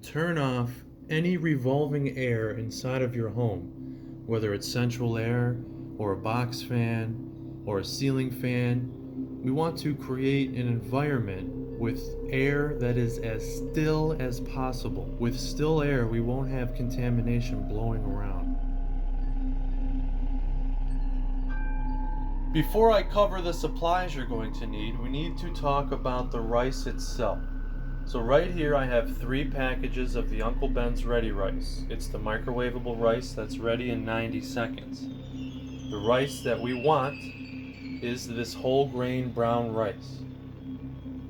turn off any revolving air inside of your home, whether it's central air or a box fan or a ceiling fan. We want to create an environment with air that is as still as possible. With still air, we won't have contamination blowing around. Before I cover the supplies you're going to need, we need to talk about the rice itself. So right here I have 3 packages of the Uncle Ben's Ready Rice. It's the microwavable rice that's ready in 90 seconds. The rice that we want is this whole grain brown rice.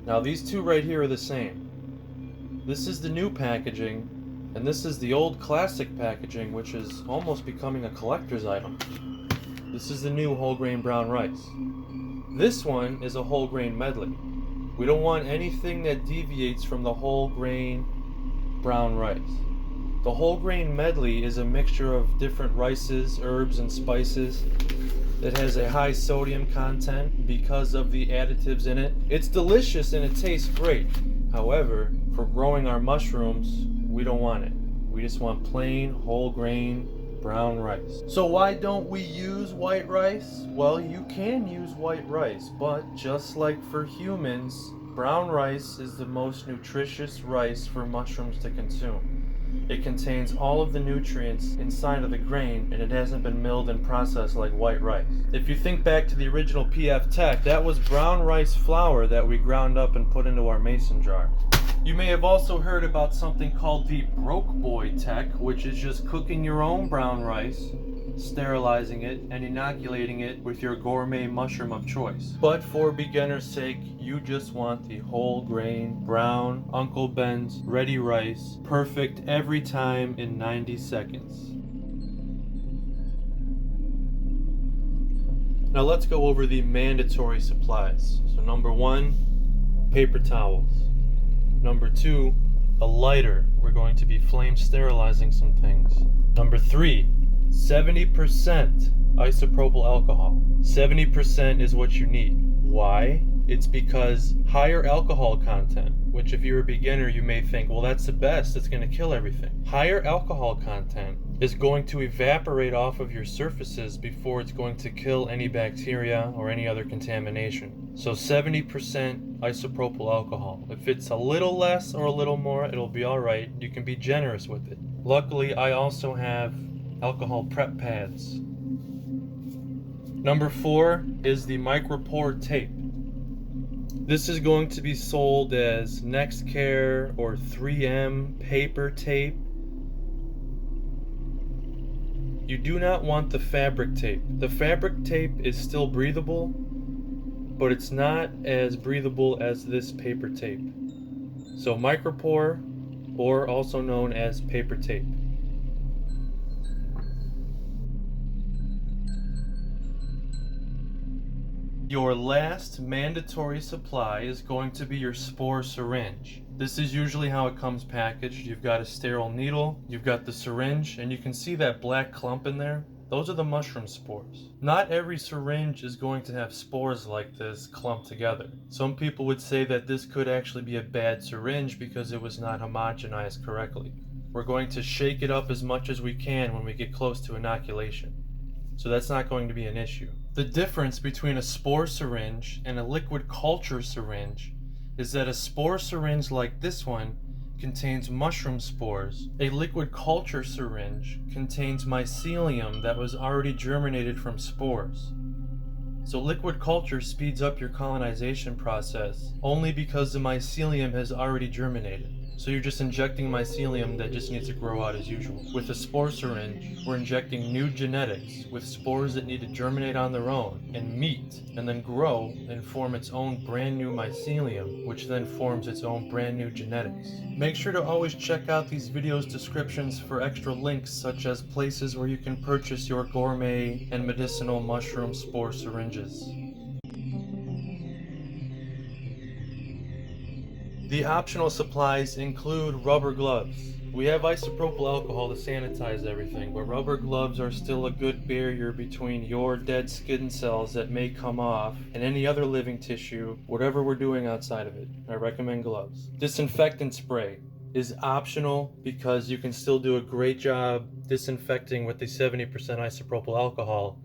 Now these 2 right here are the same. This is the new packaging, and this is the old classic packaging, which is almost becoming a collector's item. This is the new whole grain brown rice. This one is a whole grain medley. We don't want anything that deviates from the whole grain brown rice. The whole grain medley is a mixture of different rices, herbs, and spices that has a high sodium content because of the additives in it. It's delicious and it tastes great. However, for growing our mushrooms, we don't want it. We just want plain whole grain brown rice. So why don't we use white rice? Well, you can use white rice, but just like for humans, brown rice is the most nutritious rice for mushrooms to consume. It contains all of the nutrients inside of the grain, and it hasn't been milled and processed like white rice. If you think back to the original PF Tech, that was brown rice flour that we ground up and put into our mason jar. You may have also heard about something called the Broke Boy Tech, which is just cooking your own brown rice, sterilizing it, and inoculating it with your gourmet mushroom of choice. But for beginner's sake, you just want the whole grain, brown, Uncle Ben's Ready Rice, perfect every time in 90 seconds. Now let's go over the mandatory supplies. So number 1, paper towels. Number 2, a lighter. We're going to be flame sterilizing some things. Number 3, 70% isopropyl alcohol. 70% is what you need. Why? It's because higher alcohol content, which if you're a beginner you may think, well, that's the best, it's going to kill everything. Higher alcohol content is going to evaporate off of your surfaces before it's going to kill any bacteria or any other contamination. So 70% isopropyl alcohol. If it's a little less or a little more, it'll be alright. You can be generous with it. Luckily, I also have alcohol prep pads. Number 4 is the micropore tape. This is going to be sold as NextCare or 3M paper tape. You do not want the fabric tape. The fabric tape is still breathable, but it's not as breathable as this paper tape. So micropore, or also known as paper tape. Your last mandatory supply is going to be your Spore syringe. This is usually how it comes packaged. You've got a sterile needle, you've got the syringe, and you can see that black clump in there. Those are the mushroom spores. Not every syringe is going to have spores like this clumped together. Some people would say that this could actually be a bad syringe because it was not homogenized correctly. We're going to shake it up as much as we can when we get close to inoculation. So that's not going to be an issue. The difference between a spore syringe and a liquid culture syringe is that a spore syringe like this one contains mushroom spores. A liquid culture syringe contains mycelium that was already germinated from spores. So liquid culture speeds up your colonization process only because the mycelium has already germinated. So you're just injecting mycelium that just needs to grow out as usual. With a spore syringe, we're injecting new genetics with spores that need to germinate on their own and meet and then grow and form its own brand new mycelium, which then forms its own brand new genetics. Make sure to always check out these videos' descriptions for extra links such as places where you can purchase your gourmet and medicinal mushroom spore syringes. The optional supplies include rubber gloves. We have isopropyl alcohol to sanitize everything, but rubber gloves are still a good barrier between your dead skin cells that may come off and any other living tissue, whatever we're doing outside of it. I recommend gloves. Disinfectant spray. is optional because you can still do a great job disinfecting with the 70% isopropyl alcohol,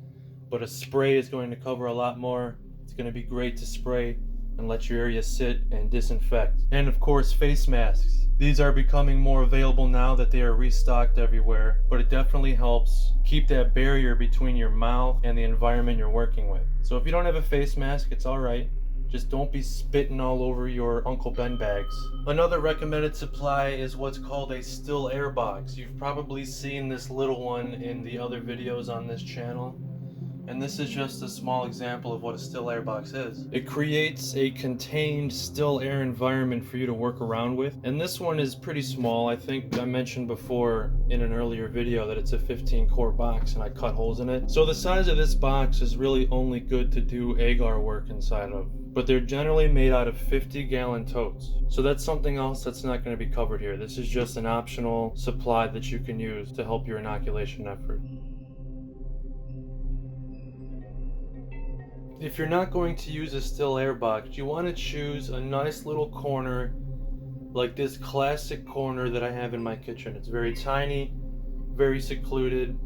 but a spray is going to cover a lot more. It's going to be great to spray and let your area sit and disinfect. And of course, face masks. These are becoming more available now that they are restocked everywhere, but it definitely helps keep that barrier between your mouth and the environment you're working with. So if you don't have a face mask, it's alright. Just don't be spitting all over your Uncle Ben bags. Another recommended supply is what's called a still air box. You've probably seen this little one in the other videos on this channel. And this is just a small example of what a still air box is. It creates a contained still air environment for you to work around with. And this one is pretty small. I think I mentioned before in an earlier video that it's a 15 quart box and I cut holes in it. So the size of this box is really only good to do agar work inside of. But they're generally made out of 50-gallon totes. So that's something else that's not going to be covered here. This is just an optional supply that you can use to help your inoculation effort. If you're not going to use a still air box, you want to choose a nice little corner like this classic corner that I have in my kitchen. It's very tiny, very secluded,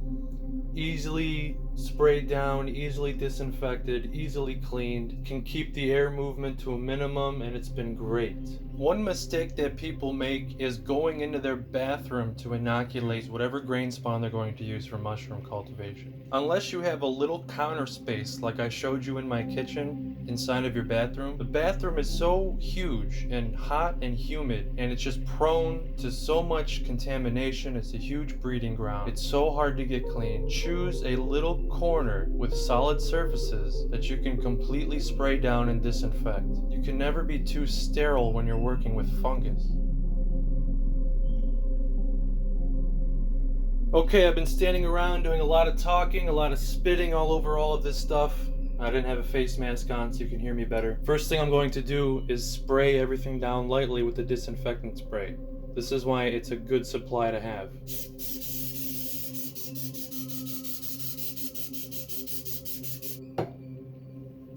easily sprayed down, easily disinfected, easily cleaned, can keep the air movement to a minimum, and it's been great. One mistake that people make is going into their bathroom to inoculate whatever grain spawn they're going to use for mushroom cultivation. Unless you have a little counter space like I showed you in my kitchen inside of your bathroom, the bathroom is so huge and hot and humid, and it's just prone to so much contamination. It's a huge breeding ground. It's so hard to get clean. Choose a little corner with solid surfaces that you can completely spray down and disinfect. You can never be too sterile when you're working with fungus. Okay, I've been standing around doing a lot of talking, a lot of spitting all over all of this stuff. I didn't have a face mask on so you can hear me better. First thing I'm going to do is spray everything down lightly with the disinfectant spray. This is why it's a good supply to have.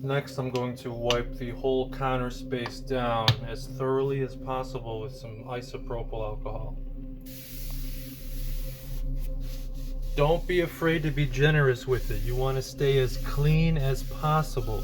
Next, I'm going to wipe the whole counter space down as thoroughly as possible with some isopropyl alcohol. Don't be afraid to be generous with it. You want to stay as clean as possible.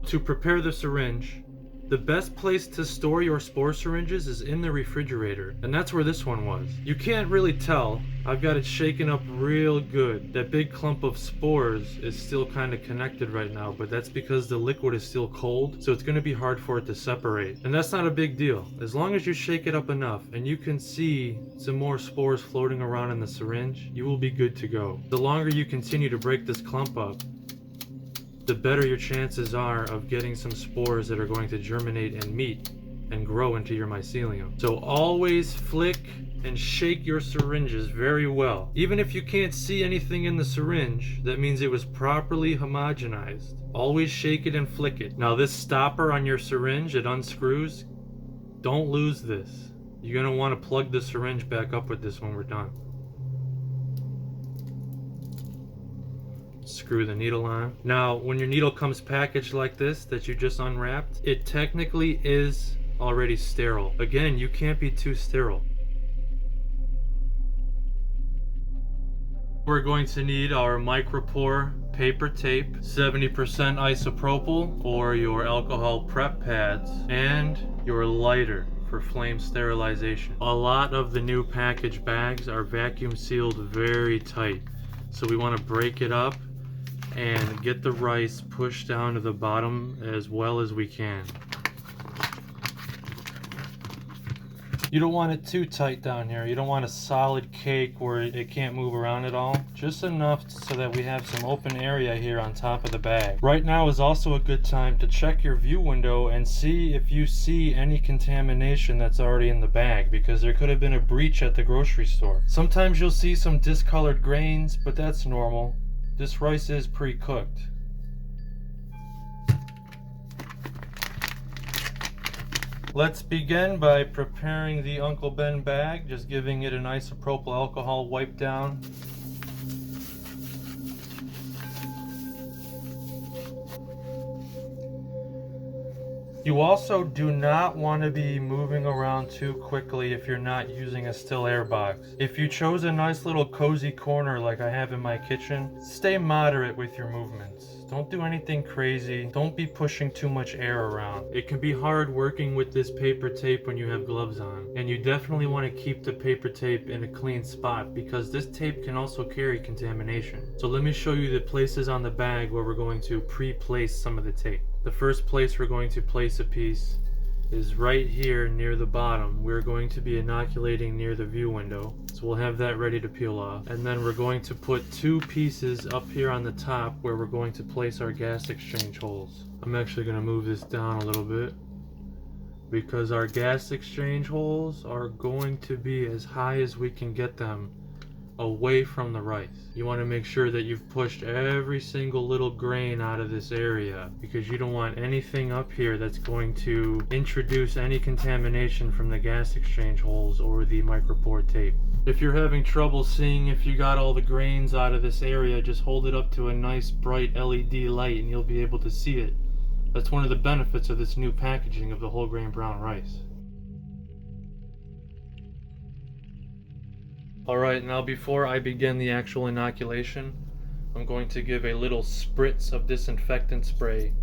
To prepare the syringe, the best place to store your spore syringes is in the refrigerator, and that's where this one was. You can't really tell. I've got it shaken up real good. That big clump of spores is still kind of connected right now, but that's because the liquid is still cold, so it's going to be hard for it to separate. And that's not a big deal. As long as you shake it up enough and you can see some more spores floating around in the syringe, you will be good to go. The longer you continue to break this clump up, the better your chances are of getting some spores that are going to germinate and meet and grow into your mycelium. So always flick and shake your syringes very well. Even if you can't see anything in the syringe, that means it was properly homogenized. Always shake it and flick it. Now this stopper on your syringe, it unscrews. Don't lose this. You're going to want to plug the syringe back up with this when we're done. Screw the needle on. Now, when your needle comes packaged like this that you just unwrapped, it technically is already sterile. Again, you can't be too sterile. We're going to need our micropore paper tape, 70% isopropyl or your alcohol prep pads, and your lighter for flame sterilization. A lot of the new package bags are vacuum sealed very tight, so we want to break it up and get the rice pushed down to the bottom as well as we can. You don't want it too tight down here. You don't want a solid cake where it can't move around at all. Just enough so that we have some open area here on top of the bag. Right now is also a good time to check your view window and see if you see any contamination that's already in the bag, because there could have been a breach at the grocery store. Sometimes you'll see some discolored grains, but that's normal. This rice is pre-cooked. Let's begin by preparing the Uncle Ben bag, just giving it an isopropyl alcohol wipe down. You also do not want to be moving around too quickly if you're not using a still air box. If you chose a nice little cozy corner like I have in my kitchen, stay moderate with your movements. Don't do anything crazy. Don't be pushing too much air around. It can be hard working with this paper tape when you have gloves on. And you definitely want to keep the paper tape in a clean spot because this tape can also carry contamination. So let me show you the places on the bag where we're going to pre-place some of the tape. The first place we're going to place a piece is right here near the bottom. We're going to be inoculating near the view window, so we'll have that ready to peel off. And then we're going to put 2 pieces up here on the top where we're going to place our gas exchange holes. I'm actually going to move this down a little bit because our gas exchange holes are going to be as high as we can get them away from the rice. You want to make sure that you've pushed every single little grain out of this area because you don't want anything up here that's going to introduce any contamination from the gas exchange holes or the micropore tape. If you're having trouble seeing if you got all the grains out of this area, just hold it up to a nice bright LED light and you'll be able to see it. That's one of the benefits of this new packaging of the whole grain brown rice. Alright, now before I begin the actual inoculation, I'm going to give a little spritz of disinfectant spray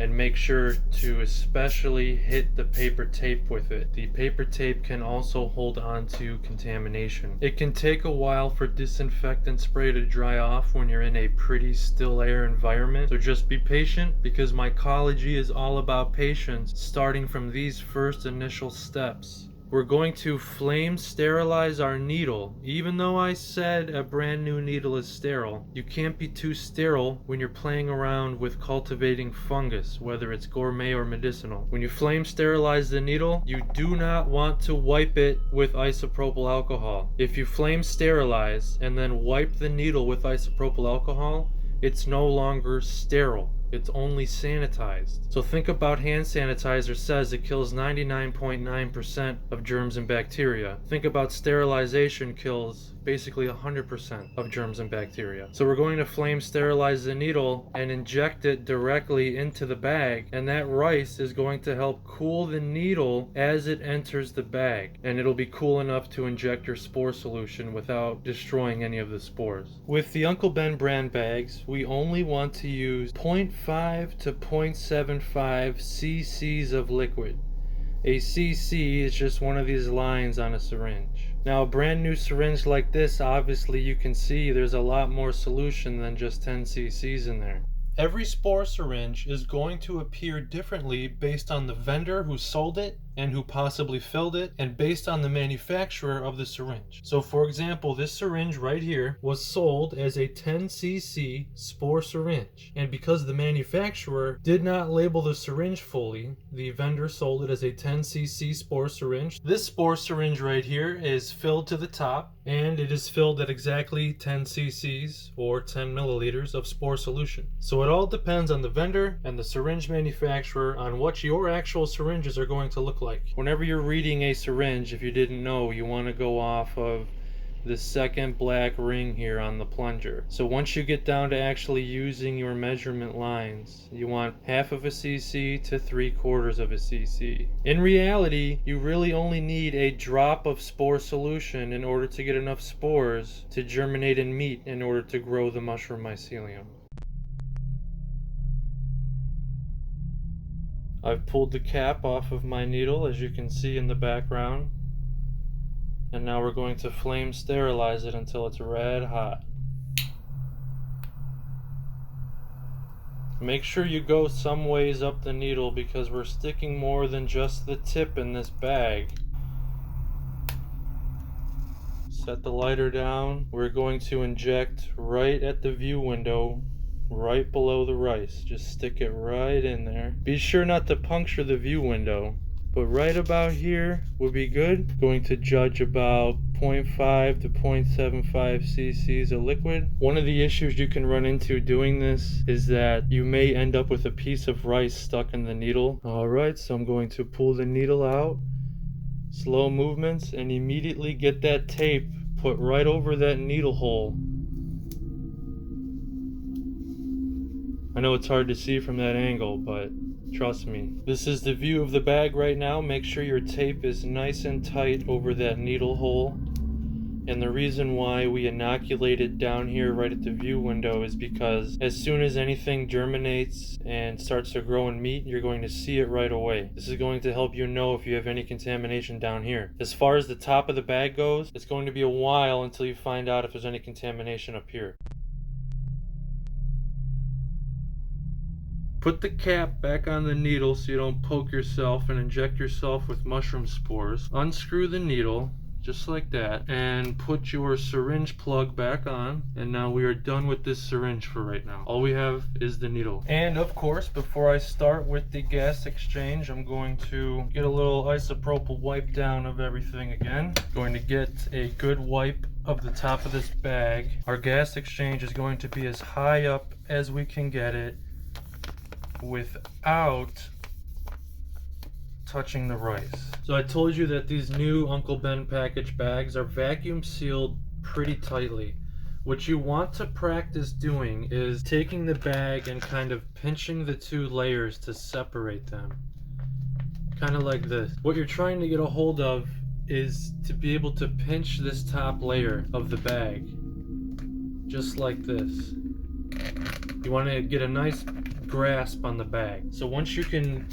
and make sure to especially hit the paper tape with it. The paper tape can also hold on to contamination. It can take a while for disinfectant spray to dry off when you're in a pretty still air environment, so just be patient because mycology is all about patience, starting from these first initial steps. We're going to flame sterilize our needle. Even though I said a brand new needle is sterile, you can't be too sterile when you're playing around with cultivating fungus, whether it's gourmet or medicinal. When you flame sterilize the needle, you do not want to wipe it with isopropyl alcohol. If you flame sterilize and then wipe the needle with isopropyl alcohol, it's no longer sterile. It's only sanitized. So think about hand sanitizer says it kills 99.9% of germs and bacteria. Think about sterilization kills basically 100% of germs and bacteria. So we're going to flame sterilize the needle and inject it directly into the bag, and that rice is going to help cool the needle as it enters the bag, and it'll be cool enough to inject your spore solution without destroying any of the spores. With the Uncle Ben brand bags, we only want to use 0.5 to 0.75 cc's of liquid. A cc is just one of these lines on a syringe. Now a brand new syringe like this, obviously you can see there's a lot more solution than just 10 cc's in there. Every spore syringe is going to appear differently based on the vendor who sold it and who possibly filled it, and based on the manufacturer of the syringe. So for example, this syringe right here was sold as a 10 cc spore syringe, and because the manufacturer did not label the syringe fully, the vendor sold it as a 10 cc spore syringe. This spore syringe right here is filled to the top, and it is filled at exactly 10 cc's or 10 milliliters of spore solution. So it all depends on the vendor and the syringe manufacturer on what your actual syringes are going to look like. Whenever you're reading a syringe, if you didn't know, you want to go off of the second black ring here on the plunger. So once you get down to actually using your measurement lines, you want half of a cc to 3/4 of a cc. In reality, you really only need a drop of spore solution in order to get enough spores to germinate in meat in order to grow the mushroom mycelium. I've pulled the cap off of my needle, as you can see in the background, and now we're going to flame sterilize it until it's red hot. Make sure you go some ways up the needle because we're sticking more than just the tip in this bag. Set the lighter down. We're going to inject right at the view window, right below the rice. Just stick it right in there. Be sure not to puncture the view window, but right about here would be good. Going to judge about 0.5 to 0.75 cc's of liquid. One of the issues you can run into doing this is that you may end up with a piece of rice stuck in the needle. Alright, so I'm going to pull the needle out, slow movements, and immediately get that tape put right over that needle hole. I know it's hard to see from that angle, but Trust me. This is the view of the bag right now. Make sure your tape is nice and tight over that needle hole. And the reason why we inoculated down here right at the view window is because as soon as anything germinates and starts to grow in meat, you're going to see it right away. This is going to help you know if you have any contamination down here. As far as the top of the bag goes, it's going to be a while until you find out if there's any contamination up here. Put the cap back on the needle so you don't poke yourself and inject yourself with mushroom spores. Unscrew the needle, just like that, and put your syringe plug back on, and now we are done with this syringe for right now. All we have is the needle. And of course, before I start with the gas exchange, I'm going to get a little isopropyl wipe down of everything again. Going to get a good wipe of the top of this bag. Our gas exchange is going to be as high up as we can get it without touching the rice. So I told you that these new Uncle Ben package bags are vacuum sealed pretty tightly. What you want to practice doing is taking the bag and kind of pinching the two layers to separate them. Kind of like this. What you're trying to get a hold of is to be able to pinch this top layer of the bag. Just like this. You want to get a nice grasp on the bag. So once you can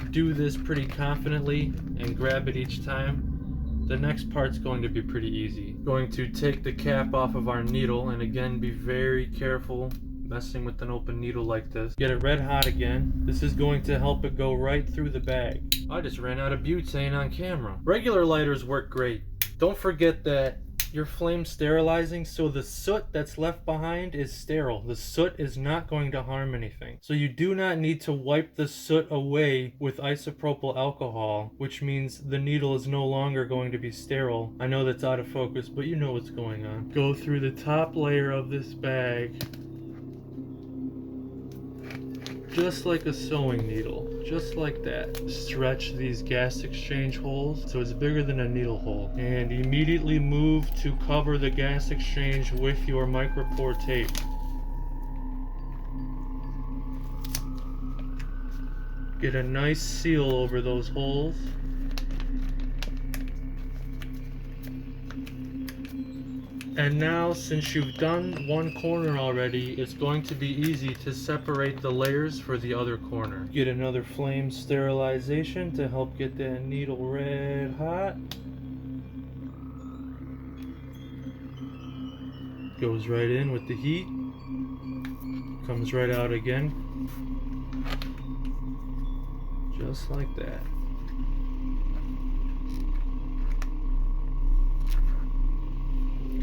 do this pretty confidently and grab it each time, the next part's going to be pretty easy. Going to take the cap off of our needle, and again, be very careful messing with an open needle like this. Get it red hot again. This is going to help it go right through the bag. I just ran out of butane on camera. Regular lighters work great. Don't forget that you're flame sterilizing, so the soot that's left behind is sterile. The soot is not going to harm anything. So you do not need to wipe the soot away with isopropyl alcohol, which means the needle is no longer going to be sterile. I know that's out of focus, but you know what's going on. Go through the top layer of this bag, just like a sewing needle, just like that. Stretch these gas exchange holes so it's bigger than a needle hole, and immediately move to cover the gas exchange with your micropore tape. Get a nice seal over those holes. And now, since you've done one corner already, it's going to be easy to separate the layers for the other corner. Get another flame sterilization to help get that needle red hot. Goes right in with the heat. Comes right out again. Just like that.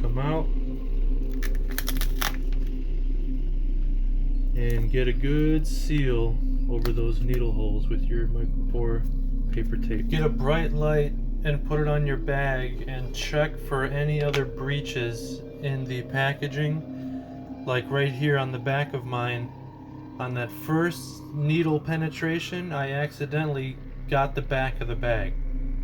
Come out and get a good seal over those needle holes with your micropore paper tape. Get a bright light and put it on your bag and check for any other breaches in the packaging. Like right here on the back of mine, on that first needle penetration, I accidentally got the back of the bag.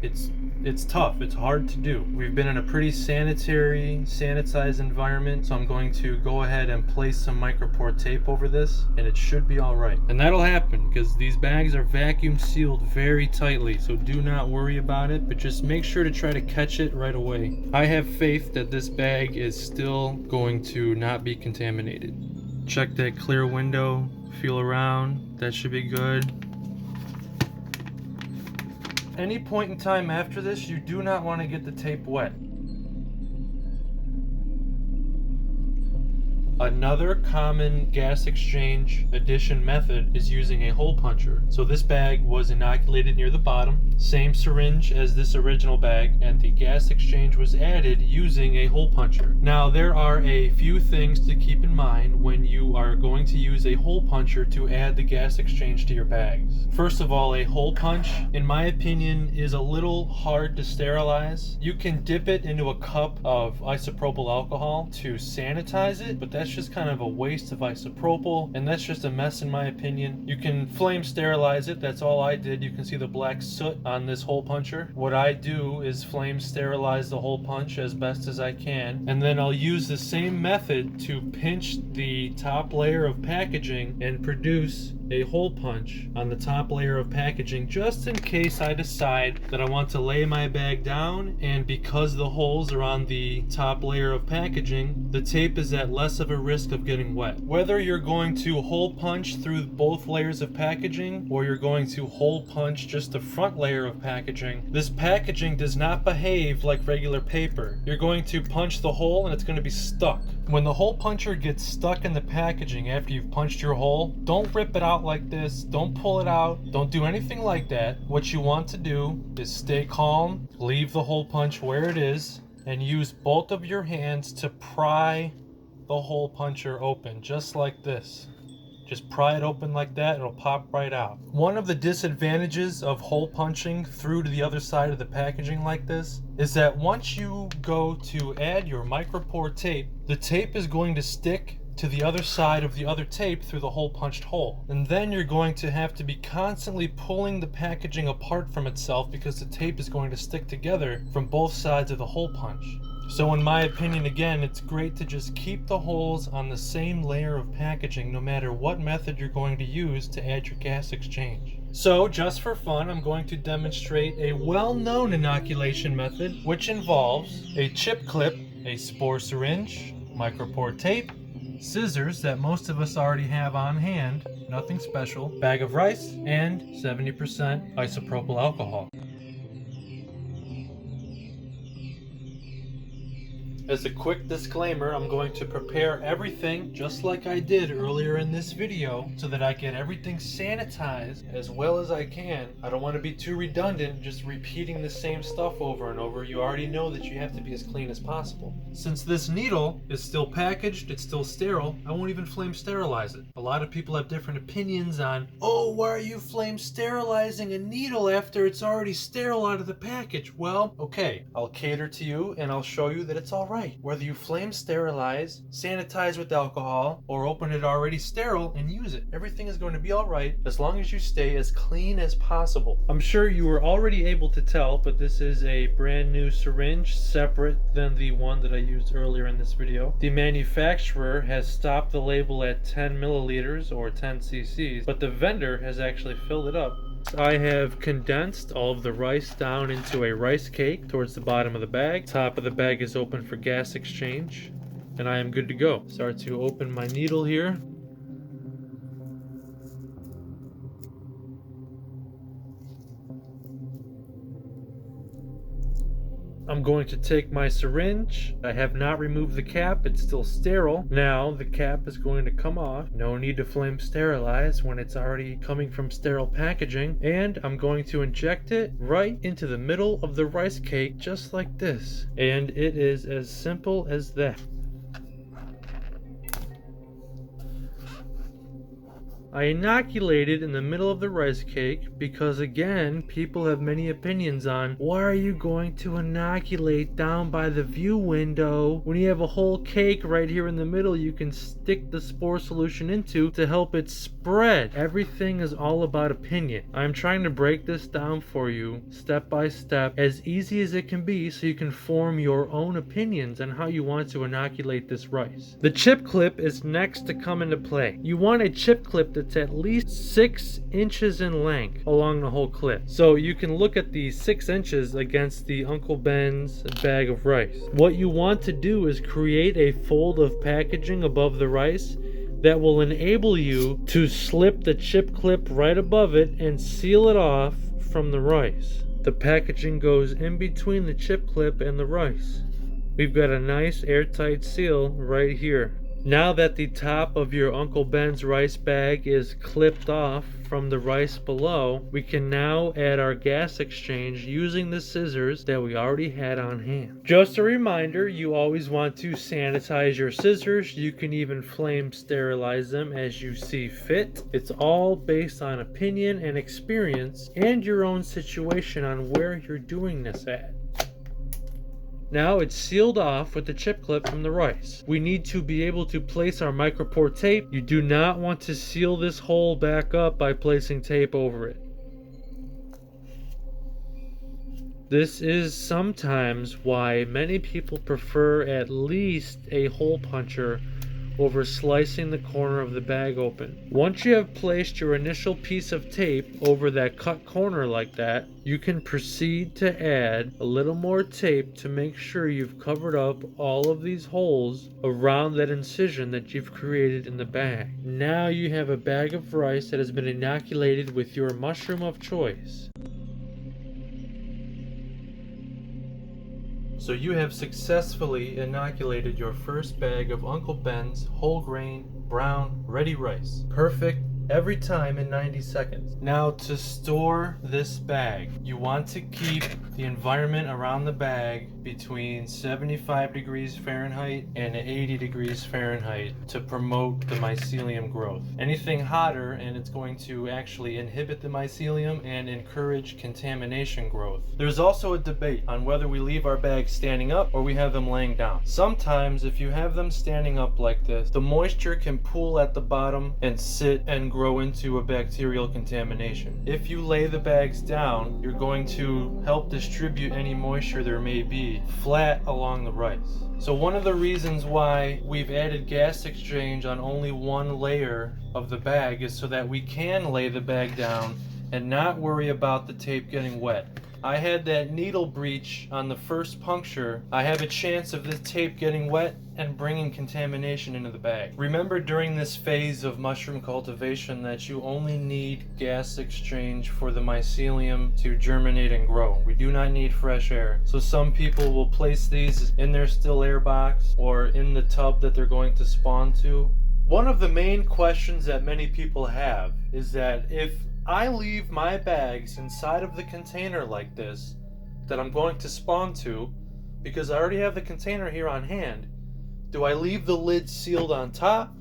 It's tough, it's hard to do. We've been in a pretty sanitized environment, so I'm going to go ahead and place some micropore tape over this, and it should be alright. And that'll happen, because these bags are vacuum sealed very tightly, so do not worry about it, but just make sure to try to catch it right away. I have faith that this bag is still going to not be contaminated. Check that clear window, feel around, that should be good. Any point in time after this, you do not want to get the tape wet. Another common gas exchange addition method is using a hole puncher. So this bag was inoculated near the bottom, same syringe as this original bag, and the gas exchange was added using a hole puncher. Now there are a few things to keep in mind when you are going to use a hole puncher to add the gas exchange to your bags. First of all, a hole punch, in my opinion, is a little hard to sterilize. You can dip it into a cup of isopropyl alcohol to sanitize it, but that's just kind of a waste of isopropyl, and that's just a mess in my opinion. You can flame sterilize it, that's all I did. You can see the black soot on this hole puncher. What I do is flame sterilize the hole punch as best as I can, and then I'll use the same method to pinch the top layer of packaging and produce a hole punch on the top layer of packaging just in case I decide that I want to lay my bag down, and because the holes are on the top layer of packaging, the tape is at less of a risk of getting wet. Whether you're going to hole punch through both layers of packaging or you're going to hole punch just the front layer of packaging, this packaging does not behave like regular paper. You're going to punch the hole and it's going to be stuck. When the hole puncher gets stuck in the packaging after you've punched your hole, don't rip it out like this, don't pull it out, don't do anything like that. What you want to do is stay calm, leave the hole punch where it is, and use both of your hands to pry the hole puncher open, just like this. Just pry it open like that, it'll pop right out. One of the disadvantages of hole punching through to the other side of the packaging like this is that once you go to add your micropore tape, the tape is going to stick to the other side of the other tape through the hole punched hole. And then you're going to have to be constantly pulling the packaging apart from itself because the tape is going to stick together from both sides of the hole punch. So in my opinion, again, it's great to just keep the holes on the same layer of packaging no matter what method you're going to use to add your gas exchange. So just for fun, I'm going to demonstrate a well-known inoculation method, which involves a chip clip, a Spore syringe, micropore tape, scissors that most of us already have on hand, nothing special, bag of rice, and 70% isopropyl alcohol. As a quick disclaimer, I'm going to prepare everything just like I did earlier in this video so that I get everything sanitized as well as I can. I don't want to be too redundant, just repeating the same stuff over and over. You already know that you have to be as clean as possible. Since this needle is still packaged, it's still sterile, I won't even flame sterilize it. A lot of people have different opinions on, oh, why are you flame sterilizing a needle after it's already sterile out of the package? Well, okay, I'll cater to you and I'll show you that it's all right. Whether you flame sterilize, sanitize with alcohol, or open it already sterile and use it, everything is going to be all right as long as you stay as clean as possible. I'm sure you were already able to tell, but this is a brand new syringe, separate than the one that I used earlier in this video. The manufacturer has stopped the label at 10 milliliters or 10 cc's, but the vendor has actually filled it up. I have condensed all of the rice down into a rice cake towards the bottom of the bag. Top of the bag is open for gas exchange, and I am good to go. Start to open my needle here. I'm going to take my syringe. I have not removed the cap, it's still sterile. Now the cap is going to come off. No need to flame sterilize when it's already coming from sterile packaging. And I'm going to inject it right into the middle of the rice cake just like this. And it is as simple as that. I inoculated in the middle of the rice cake because, again, people have many opinions on why are you going to inoculate down by the view window when you have a whole cake right here in the middle you can stick the spore solution into to help it spread. Everything is all about opinion. I'm trying to break this down for you step by step as easy as it can be so you can form your own opinions on how you want to inoculate this rice. The chip clip is next to come into play. You want a chip clip that's at least 6 inches in length along the whole clip. So you can look at the 6 inches against the Uncle Ben's bag of rice. What you want to do is create a fold of packaging above the rice that will enable you to slip the chip clip right above it and seal it off from the rice. The packaging goes in between the chip clip and the rice. We've got a nice airtight seal right here. Now that the top of your Uncle Ben's rice bag is clipped off from the rice below, we can now add our gas exchange using the scissors that we already had on hand. Just a reminder, you always want to sanitize your scissors. You can even flame sterilize them as you see fit. It's all based on opinion and experience and your own situation on where you're doing this at. Now it's sealed off with the chip clip from the rice. We need to be able to place our micropore tape. You do not want to seal this hole back up by placing tape over it. This is sometimes why many people prefer at least a hole puncher over slicing the corner of the bag open. Once you have placed your initial piece of tape over that cut corner like that, you can proceed to add a little more tape to make sure you've covered up all of these holes around that incision that you've created in the bag. Now you have a bag of rice that has been inoculated with your mushroom of choice. So you have successfully inoculated your first bag of Uncle Ben's whole grain, brown, ready rice. Perfect every time in 90 seconds. Now to store this bag, you want to keep the environment around the bag between 75 degrees Fahrenheit and 80 degrees Fahrenheit to promote the mycelium growth. Anything hotter and it's going to actually inhibit the mycelium and encourage contamination growth. There's also a debate on whether we leave our bags standing up or we have them laying down. Sometimes if you have them standing up like this, the moisture can pool at the bottom and sit and grow into a bacterial contamination. If you lay the bags down, you're going to help distribute any moisture there may be flat along the rice. So one of the reasons why we've added gas exchange on only one layer of the bag is so that we can lay the bag down and not worry about the tape getting wet. I had that needle breach on the first puncture. I have a chance of this tape getting wet and bringing contamination into the bag. Remember during this phase of mushroom cultivation that you only need gas exchange for the mycelium to germinate and grow. We do not need fresh air. So some people will place these in their still air box or in the tub that they're going to spawn to. One of the main questions that many people have is that if I leave my bags inside of the container like this that I'm going to spawn to, because I already have the container here on hand, do I leave the lid sealed on top?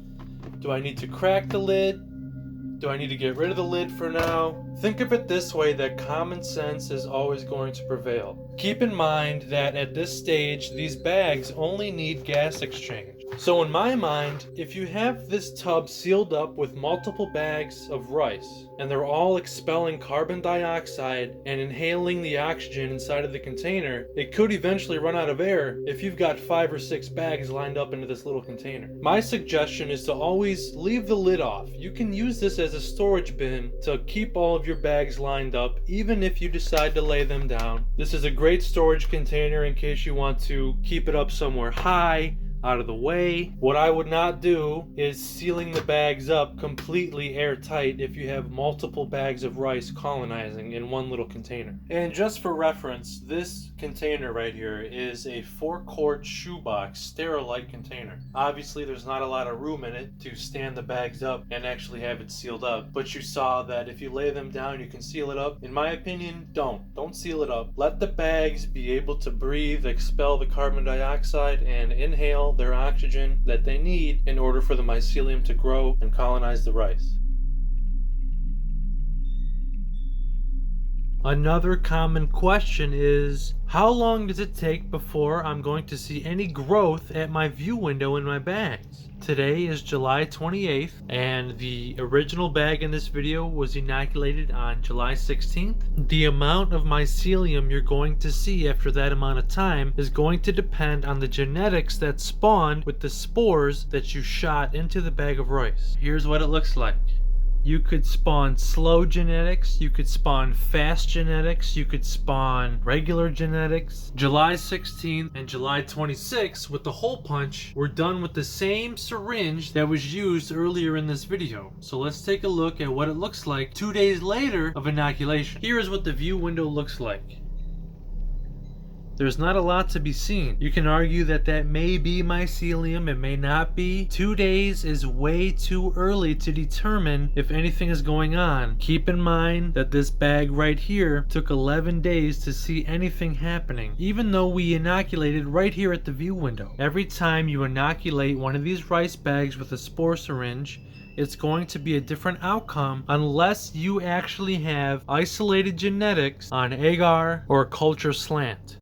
Do I need to crack the lid? Do I need to get rid of the lid for now? Think of it this way, that common sense is always going to prevail. Keep in mind that at this stage, these bags only need gas exchange. So in my mind, if you have this tub sealed up with multiple bags of rice, and they're all expelling carbon dioxide and inhaling the oxygen inside of the container, it could eventually run out of air if you've got 5 or 6 bags lined up into this little container. My suggestion is to always leave the lid off. You can use this as a storage bin to keep all of your bags lined up, even if you decide to lay them down. This is a great storage container in case you want to keep it up somewhere high, out of the way. What I would not do is sealing the bags up completely airtight if you have multiple bags of rice colonizing in one little container. And just for reference, this container right here is a 4-quart shoebox sterile container. Obviously there's not a lot of room in it to stand the bags up and actually have it sealed up, but you saw that if you lay them down you can seal it up. In my opinion, don't seal it up. Let the bags be able to breathe, expel the carbon dioxide, and inhale their oxygen that they need in order for the mycelium to grow and colonize the rice. Another common question is, how long does it take before I'm going to see any growth at my view window in my bags? Today is July 28th, and the original bag in this video was inoculated on July 16th. The amount of mycelium you're going to see after that amount of time is going to depend on the genetics that spawned with the spores that you shot into the bag of rice. Here's what it looks like. You could spawn slow genetics, you could spawn fast genetics, you could spawn regular genetics. July 16th and July 26th with the hole punch were done with the same syringe that was used earlier in this video. So let's take a look at what it looks like 2 days later of inoculation. Here is what the view window looks like. There's not a lot to be seen. You can argue that that may be mycelium, it may not be. 2 days is way too early to determine if anything is going on. Keep in mind that this bag right here took 11 days to see anything happening, even though we inoculated right here at the view window. Every time you inoculate one of these rice bags with a spore syringe, it's going to be a different outcome unless you actually have isolated genetics on agar or culture slant.